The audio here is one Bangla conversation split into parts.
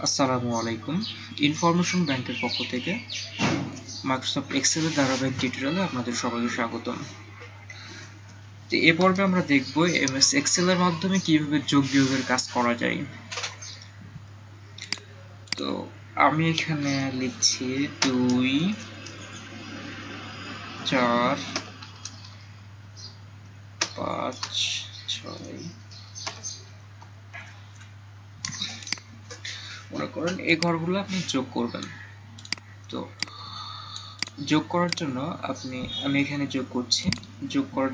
আসসালামু আলাইকুম। ইনফরমেশন ব্যাংকের পক্ষ থেকে মাইক্রোসফট এক্সেলের ধারাবাহিক টিউটোরিয়ালে আপনাদের সবাইকে স্বাগতম। তো এ পর্বে আমরা দেখব এমএস এক্সেলের মাধ্যমে কিভাবে যোগ বিয়োগের কাজ করা যায়। তো আমি এখানে লিখছি 2 4 5 6। মনে করেন এই ঘরগুলো আপনি যোগ করবেন। তো যোগ করার জন্য আমি এখানে যোগ করছি। যোগ করার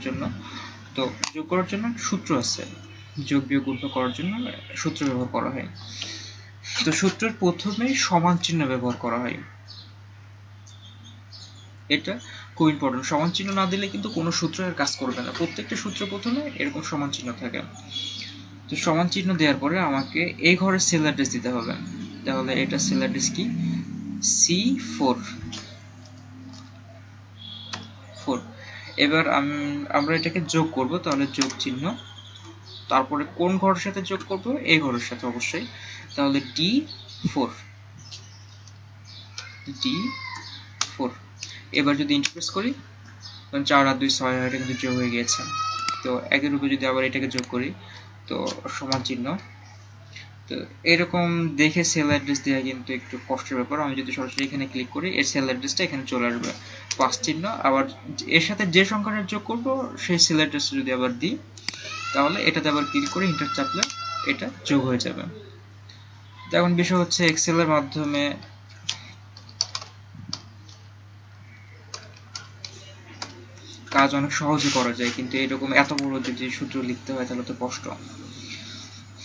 জন্য সূত্র আছে। যোগ বিয়োগ গুণ করার জন্য সূত্র ব্যবহার করা হয়। তো সূত্রের প্রথমে সমান চিহ্ন ব্যবহার করা হয়। এটা খুব ইম্পর্টেন্ট। সমান চিহ্ন না দিলে কিন্তু কোনো সূত্র আর কাজ করবে না। প্রত্যেকটা সূত্র প্রথমে এরকম সমান চিহ্ন থাকে। তো সমান চিহ্ন দেওয়ার পরে আমাকে এই ঘরের সেল অ্যাড্রেস দিতে হবে। তাহলে এটা সেল অ্যাড্রেস কি? C4। এবার আমরা এটাকে যোগ করব। তাহলে যোগ চিহ্ন, তারপরে কোন ঘরের সাথে যোগ করব? এই ঘরের সাথে অবশ্যই। তাহলে D4। এবার যদি ইন্টারপ্রেস করি, 4 আর 2 6 এটা কিন্তু যোগ হয়ে গিয়েছে। তো একের রূপে যদি আবার এটাকে যোগ করি, তো সমান চিহ্ন। তো এরকম দেখে সেল অ্যাড্রেস দেওয়া কিন্তু একটু কষ্টের ব্যাপার। আমি যদি সরাসরি এখানে ক্লিক করি, এর সেল অ্যাড্রেসটা এখানে চলে আসবে, প্লাস চিহ্ন। আবার এর সাথে যে সংখ্যাটা যোগ করব সেই সেল অ্যাড্রেসটা যদি আবার দিই, তাহলে এটাতে আবার ক্লিক করে এন্টার চাপলে এটা যোগ হয়ে যাবে। তো এখন বিষয় হচ্ছে এক্সেলের মাধ্যমে কাজ অনেক সহজে করা যায়, কিন্তু এরকম এত বড় যদি সূত্র লিখতে হয় তাহলে তো কষ্ট।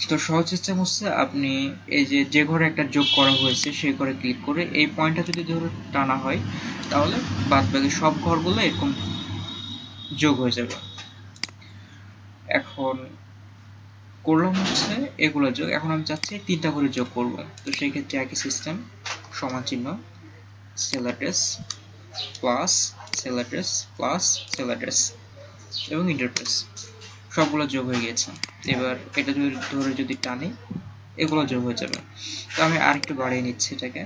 তো সহজ সিস্টেম হচ্ছে, আপনি এই যে ঘরে একটা যোগ করা হয়েছে সেই ঘরে ক্লিক করে এই পয়েন্টটা যদি ধরে টানা হয়, তাহলে বাদবাকি সব ঘরগুলো এরকম যোগ হয়ে যাবে। এখন করলাম হচ্ছে এগুলো যোগ। এখন আমি চাচ্ছি 3টা করে যোগ করব। তো সেই ক্ষেত্রে একই সিস্টেম, সমান চিহ্ন, sell address plus sell address plus sell address এবং ইন্টারপ্রেস, সবগুলো যোগ হয়ে গিয়েছে। এবার এটা ধরে যদি টানি, এগুলো যোগ হয়ে যাবে। তো আমি আরেকটু বাড়িয়ে নিচ্ছি এটাকে,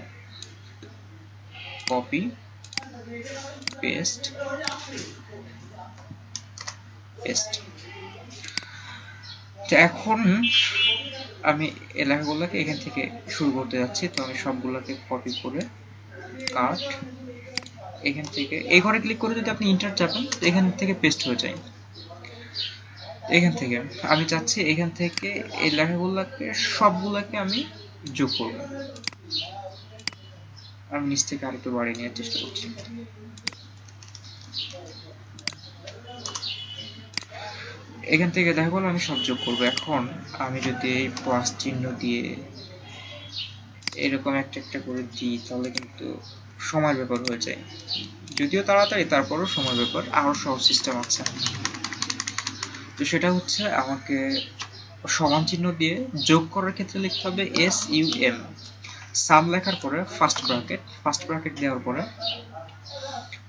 কপি পেস্ট পেস্ট। তো এখন আমি এই লেখাগুলোকে এখান থেকে শুরু করতে যাচ্ছি। তো আমি সবগুলোকে কপি করে কাট, এখান থেকে এই ঘরে ক্লিক করে যদি আপনি ইন্টার চাপেন, এখান থেকে পেস্ট হয়ে যায়। এখান থেকে আমি চাচ্ছি এখান থেকে এই লেখাগুলোকে সবগুলোকে আমি যোগ করব। আমি নিচ থেকে আরেকটু বাড়িয়ে নেওয়ার চেষ্টা করছি। এখান থেকে দেখা গেল আমি সব যোগ করবো। এখন আমি যদি এই প্লাস চিহ্ন দিয়ে এরকম একটা একটা করে দিই, তাহলে কিন্তু সময় ব্যাপার হয়ে যায়। যদিও তাড়াতাড়ি, তারপরও সময় ব্যাপার। আরো সহজ সিস্টেম আছে। তো সেটা হচ্ছে, আমাকে সমান চিহ্ন দিয়ে যোগ করার ক্ষেত্রে লিখতে হবে SUM। সাম লেখার পরে ফার্স্ট ব্র্যাকেট দেওয়ার পরে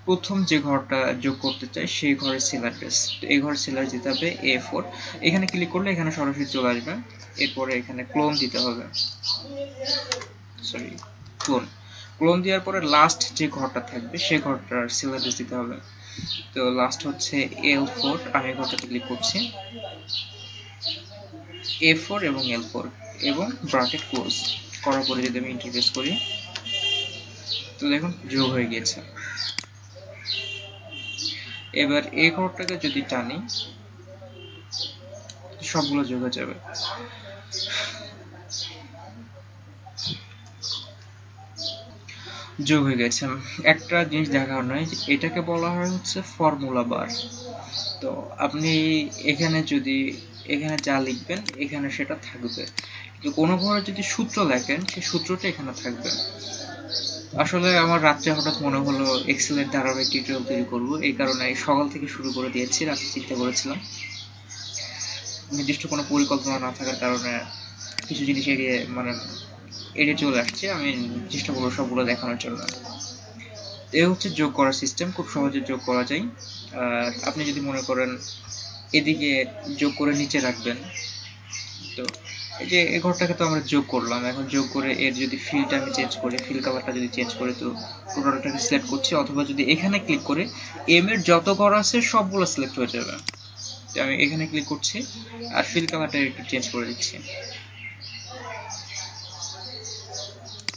প্রথম যে ঘরটা যোগ করতে চাই সেই ঘরের সেল অ্যাড্রেস। তো এই ঘরের সেল অ্যাড্রেস দিতে হবে A4। এখানে ক্লিক করলে এখানে সরাসরি চলে আসবে। এরপরে এখানে ক্লোন দিতে হবে, ক্লোন দেওয়ার পরে লাস্ট যে ঘরটা থাকবে সেই ঘরটার সেল অ্যাড্রেস দিতে হবে। তো লাস্ট হচ্ছে L4। আমি এই ঘরটাতে ক্লিক করছি, A4 এবং L4 এবং ব্র্যাকেট ক্লোজ করার পরে যদি আমি ইন্টারপ্রেস করি, তো দেখুন যোগ হয়ে গিয়েছে। এবার এই ঘরটাকে যদি টানি, সবগুলো যোগ হয়ে যাবে। যোগ হয়ে গেছে। একটা জিনিস দেখার নয়, এটাকে বলা হয় হচ্ছে ফর্মুলা বার। তো আপনি এখানে যদি এখানে যা লিখবেন এখানে সেটা থাকবে, কিন্তু কোনো ঘরে যদি সূত্র লেখেন সেই সূত্রটা এখানে থাকবে। আসলে আমার রাত্রে হঠাৎ মনে হলো এক্সেলের ধারাবাহিক টিউটোরিয়াল তৈরি করবো, এই কারণে সকাল থেকে শুরু করে দিয়েছি। রাতে চিন্তা করেছিলাম, নির্দিষ্ট কোনো পরিকল্পনা না থাকার কারণে কিছু জিনিস এড়িয়ে চলে আসছে। আমি চেষ্টা করবো সবগুলো দেখানোর জন্য। এ হচ্ছে যোগ করার সিস্টেম, খুব সহজে যোগ করা যায়। আর আপনি যদি মনে করেন এদিকে যোগ করে নিচে রাখবেন, তো এই যে এই ঘরটাকে তো আমরা যোগ করলাম, এখন যোগ করে এর যদি ফিলটা আমি চেঞ্জ করি, ফিল কালারটা যদি চেঞ্জ করি, তো টোটালটাকে সিলেক্ট করছি, অথবা যদি এখানে ক্লিক করে এম এর যত ঘর আছে সবগুলো সিলেক্ট হয়ে যাবে। আমি এখানে ক্লিক করছি আর ফিল কালারটা একটু চেঞ্জ করে দিচ্ছি,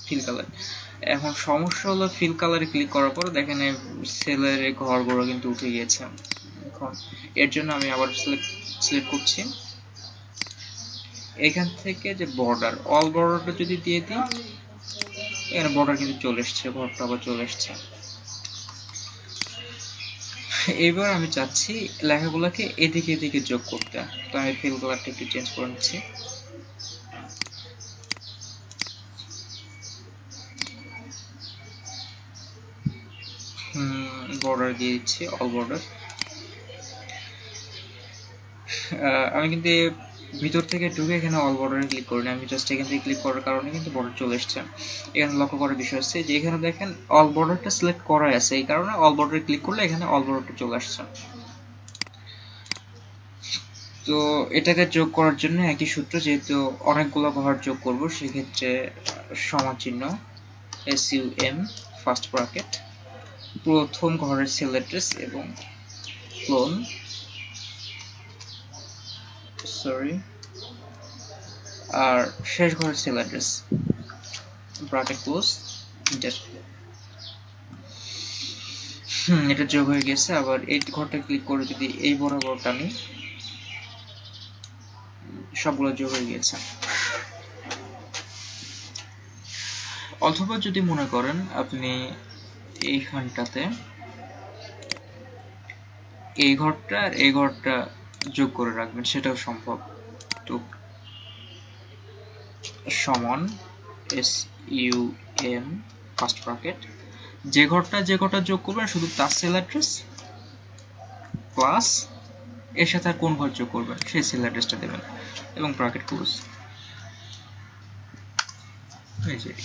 ফিল কালার। এখন সমস্যা হলো ফিল কালারে ক্লিক করার পর দেখেন সেলের ঘরগুলো কিন্তু উঠে গিয়েছে। এখন এর জন্য আমি আবার সিলেক্ট করছি, এখান থেকে যে বর্ডার, অল বর্ডারটা যদি দিয়ে দিই, এখানে বর্ডার কিন্তু চলে এসছে, ঘরটা আবার চলে এসছে। এবার আমি চাচ্ছি লেখাগুলোকে এদিকে এদিকে যোগ করতে, তো আমি ফিল কালারটা একটু চেঞ্জ করে নিচ্ছি। বর্ডার দিয়ে দিচ্ছি, অল বর্ডার। আমি কিন্তু ভিতর থেকে ঢুকে এখানে অল বর্ডারে ক্লিক করিনি, আমি জাস্ট এখান থেকে ক্লিক করার কারণে কিন্তু বর্ডার চলে এসছে। এখানে লক্ষ্য করার বিষয় হচ্ছে যে এখানে দেখেন অল বর্ডারটা সিলেক্ট করা আছে, এই কারণে অল বর্ডারে ক্লিক করলে এখানে অল বর্ডারটা চলে আসছে। তো এটাকে যোগ করার জন্য একই সূত্র, যেহেতু অনেকগুলো ঘর যোগ করব সেক্ষেত্রে সমান চিহ্ন SUM ফার্স্ট ব্র্যাকেট, প্রথম ঘরের সেল অ্যাড্রেস এবং ক্লোন, আর শেষ ঘরের sell address, bracket close, enter. এটা যোগ হয়ে গেছে। আবার এই ঘরটা ক্লিক করে যদি এই বরাবর টানি, সবগুলো যোগ হয়ে গেছে। অথবা যদি মনে করেন আপনি এইখানটাতে এই ঘরটা আর এই ঘরটা যোগ করে রাখবেন, সেটাও সম্ভব। তো সমান SUM ফার্স্ট ব্র্যাকেট, যে ঘরটা যোগ করবেন শুধু তার সেল অ্যাড্রেস প্লাস এর সাথে আর কোন ঘর যোগ করবেন সেই সেল অ্যাড্রেসটা দেবেন এবং ব্র্যাকেট ক্লোজ।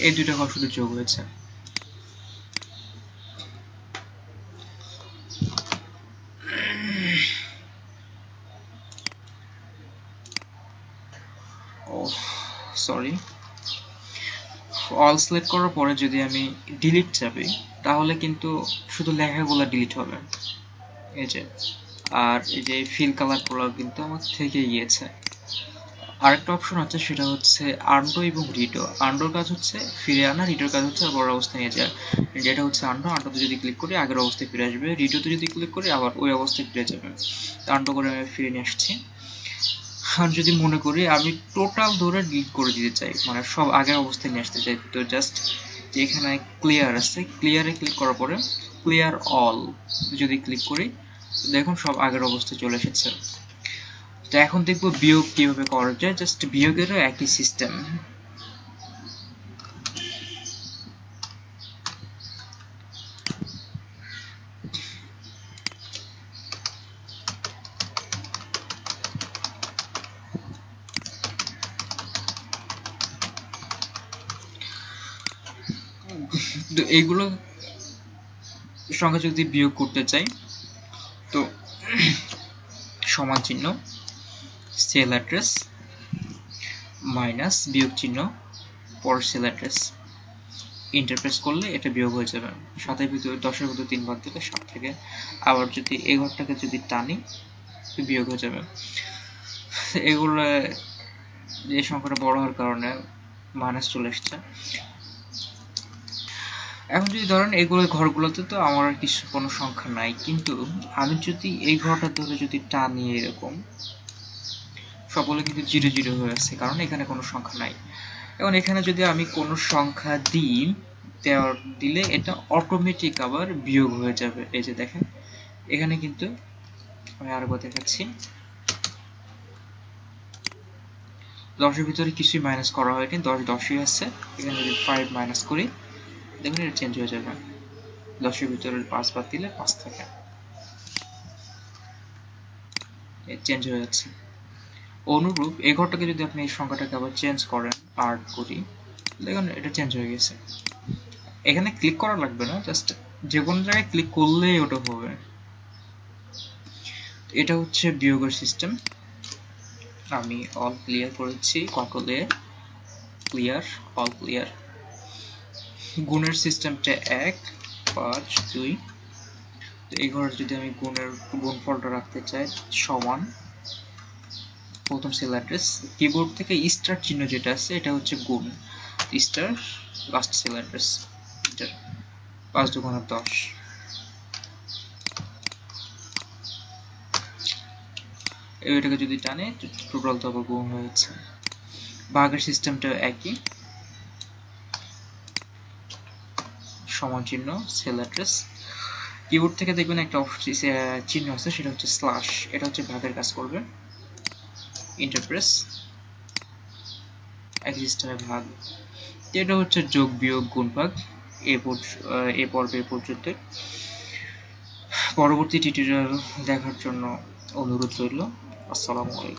এই দুইটা ঘর শুধু যোগ হয়েছে। সরি, অল সিলেক্ট করার পরে যদি আমি ডিলিট চাপি তাহলে কিন্তু শুধু লেখাগুলো ডিলিট হবে, এই যে। আর এই যে ফিল কালারগুলো কিন্তু আমার থেকে গিয়েছে। আরেকটা অপশন আছে, সেটা হচ্ছে আন্ডো এবং রিডো। আন্ডোর কাজ হচ্ছে ফিরে আনা, রিডোর কাজ হচ্ছে আবার অবস্থায় নিয়ে যাওয়া। যেটা হচ্ছে আন্ডো, আন্ডোতে যদি ক্লিক করি আগের অবস্থায় ফিরে আসবে, রিডোতে যদি ক্লিক করি আবার ওই অবস্থায় ফিরে যাবে। আন্ডো করে আমি ফিরে নিয়ে আসছি। আর যদি মনে করি আমি টোটাল ধরে ডিলিট করে দিতে চাই, মানে সব আগের অবস্থায় নিয়ে আসতে চাই, তো জাস্ট যেখানে ক্লিয়ার আছে ক্লিয়ারে ক্লিক করার পরে ক্লিয়ার অল যদি ক্লিক করি, দেখুন সব আগের অবস্থায় চলে এসেছে। তো এখন দেখবো বিয়োগ কিভাবে করা যায়, জাস্ট বিয়োগেরও একই সিস্টেম। তো এইগুলো সংখ্যা যদি বিয়োগ করতে চাই, তো সমান চিহ্ন সেল অ্যাড্রেস মাইনাস বিয়োগ চিহ্ন পরের সেল অ্যাড্রেস, ইন্টারপ্রেস করলে এটা বিয়োগ হয়ে যাবে। 7 এর ভিতরে 10 এর ভিতরে 3 বাদ দিলে 7 থেকে। আবার যদি এই ঘরটাকে যদি টানি বিয়োগ হয়ে যাবে। এগুলো এই সংখ্যাটা বড় হওয়ার কারণে মাইনাস চলে এসছে। এখন যদি ধরেন এইগুলো ঘরগুলোতে তো আমার আর কিছু কোনো সংখ্যা নাই, কিন্তু আমি যদি এই ঘরটা ধরে যদি টানি এরকম, সবগুলো কিন্তু 0 0 হয়ে আছে, কারণ এখানে কোনো সংখ্যা নাই। এখন এখানে যদি আমি কোনো সংখ্যা দিলে এটা অটোমেটিক আবার বিয়োগ হয়ে যাবে। এই যে দেখেন এখানে কিন্তু আমি আরেকবার দেখাচ্ছি, 10 এর ভিতরে কিছুই মাইনাস করা হয়নি, 10 10ই আছে। এখানে যদি 5 মাইনাস করি, দেখুন এটা চেঞ্জ হয়ে যাবে। 10 এর ভিতরে 5 বাদ দিলে 5 থাকে, চেঞ্জ হয়ে যাচ্ছে। অনুরূপ এই ঘরটাকে যদি আপনি এই সংখ্যাটাকে আবার চেঞ্জ করেন, 8 করি, দেখুন এটা চেঞ্জ হয়ে গেছে। এখানে ক্লিক করা লাগবে না, জাস্ট যে কোনো জায়গায় ক্লিক করলেই ওটা হবে। এটা হচ্ছে বিয়োগের সিস্টেম। আমি অল ক্লিয়ার করেছি, কন্ট্রোল এ, ক্লিয়ার, অল ক্লিয়ার। গুণের সিস্টেমটা 1 5 2। তো এই ঘরে যদি আমি গুণফলটা রাখতে চাই সমান প্রথম সেল অ্যাড্রেস, কিবোর্ড থেকে স্টার চিহ্ন যেটা আছে এটা হচ্ছে গুণ, star last sell address, enter. 5 2 10। এটাকে যদি টানে টোটাল তো আবার গুণ হয়েছে। ভাগের সিস্টেমটা একই, সমান চিহ্ন সেল অ্যাড্রেস। কিবোর্ড থেকে দেখবেন একটা চিহ্ন আছে, সেটা হচ্ছে স্ল্যাশ, এটা হচ্ছে ভাগের কাজ করবে, ইন্টারপ্রেস, একই সিস্টেমে ভাগ। এটা হচ্ছে যোগ বিয়োগ গুণ ভাগ। এ পর্বে পর্যন্ত। পরবর্তী টিউটোরিয়াল দেখার জন্য অনুরোধ রইল। আসসালামু আলাইকুম।